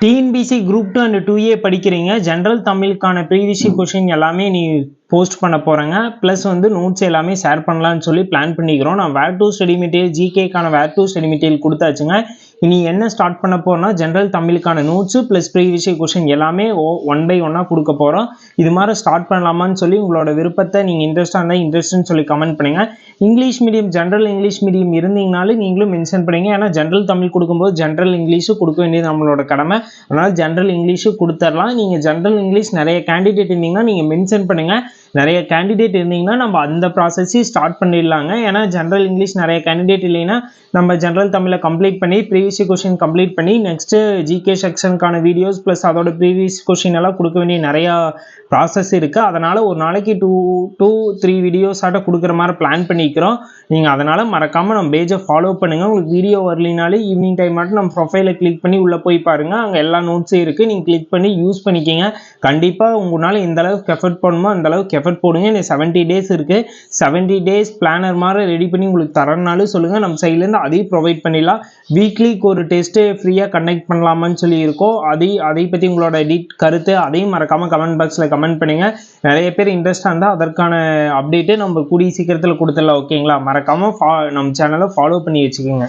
TNPSC group 2 and 2A படிக்கிறீங்க. General தமிழுக்கான previous question எல்லாமே நீ போஸ்ட் பண்ண போகிறேங்க. ப்ளஸ் வந்து நோட்ஸ் எல்லாமே ஷேர் பண்ணலான்னு சொல்லி பிளான் பண்ணிக்கிறோம். நான் வேர் டு ஸ்டடி மெட்டீரியல் ஜிகேக்கான வேர் டு ஸ்டடி மெட்டீரியல் கொடுத்தாச்சுங்க. இனி என்ன ஸ்டார்ட் பண்ண போகிறோம்னா ஜென்ரல் தமிழுக்கான நோட்ஸு ப்ளஸ் ப்ரீவியஸ் கொஷின் எல்லாமே ஒன் பை ஒன்னாக கொடுக்க போகிறோம். இது மாதிரி ஸ்டார்ட் பண்ணலாமான்னு சொல்லி உங்களோட விருப்பத்தை நீங்கள் இன்ட்ரெஸ்டாக இருந்தால் இன்ட்ரெஸ்ட்னு சொல்லி கமெண்ட் பண்ணுங்கள். English medium general English medium இருந்தீங்கனாலும் நீங்களும் மென்ஷன் பண்ணுங்க. ஏன்னா ஜென்ரல் தமிழ் கொடுக்கும்போது ஜென்ரல் இங்கிலீஷும் கொடுக்க வேண்டியது நம்மளோட கடமை. அதனால் ஜென்ரல் இங்கிலீஷும் கொடுத்துடலாம். நீங்கள் ஜென்ரல் இங்கிலீஷ் நிறைய கேண்டிடேட் இருந்தீங்கன்னா நீங்கள் மென்ஷன் பண்ணுங்கள். நிறைய கேண்டிடேட் இருந்தீங்கன்னா நம்ம அந்த ப்ராசஸையும் ஸ்டார்ட் பண்ணிடலாங்க. ஏன்னா ஜென்ரல் இங்கிலீஷ் நிறைய கேண்டிடேட் இல்லைன்னா நம்ம ஜென்ரல் தமிழில் கம்ப்ளீட் பண்ணி ப்ரீவியஸ் கொஷின் கம்ப்ளீட் பண்ணி நெக்ஸ்ட்டு ஜிகே செக்ஷனுக்கான வீடியோஸ் ப்ளஸ் அதோட ப்ரீவியஸ் கொஷின் எல்லாம் கொடுக்க வேண்டிய நிறையா ப்ராசஸ் இருக்குது. அதனால் ஒரு நாளைக்கு 2-3 வீடியோஸ் ஆட்ட கொடுக்குற மாதிரி பிளான் பண்ணிக்கிறோம். நீங்கள் அதனால் மறக்காமல் நம்ம பேஜை ஃபாலோ பண்ணுங்கள். உங்களுக்கு வீடியோ வரலினாலும் ஈவினிங் டைம் மட்டும் நம்ம ப்ரொஃபைலை கிளிக் பண்ணி உள்ளே போய் பாருங்கள். அங்கே எல்லா நோட்ஸும் இருக்குது. நீங்கள் கிளிக் பண்ணி யூஸ் பண்ணிக்கிங்க. கண்டிப்பாக உங்களால் எந்த அளவுக்கு எஃபர்ட் பண்ணணுமோ அந்த அளவுக்கு எஃபர்ட் போடுங்க. இன்னும் 70 டேஸ் இருக்குது. 70 டேஸ் பிளானர் மாதிரி ரெடி பண்ணி உங்களுக்கு தரனாலும் சொல்லுங்கள். நம்ம சைட்லேருந்து அதையும் ப்ரொவைட் பண்ணிடலாம். வீக்லிக்கு ஒரு டெஸ்ட்டு ஃப்ரீயாக கண்டக்ட் பண்ணலாமான்னு சொல்லி இருக்கோம். அதை பற்றி உங்களோட கருத்து அதையும் மறக்காமல் கமெண்ட் பாக்ஸில் கமெண்ட் பண்ணுங்கள். நிறைய பேர் இன்ட்ரெஸ்டாக இருந்தால் அதற்கான அப்டேட்டு நம்ம கூடிய சீக்கிரத்தில் கொடுத்துடலாம். ஓகேங்களா? மறக்காமல் நம்ம சேனலை ஃபாலோ பண்ணி வச்சுக்கோங்க.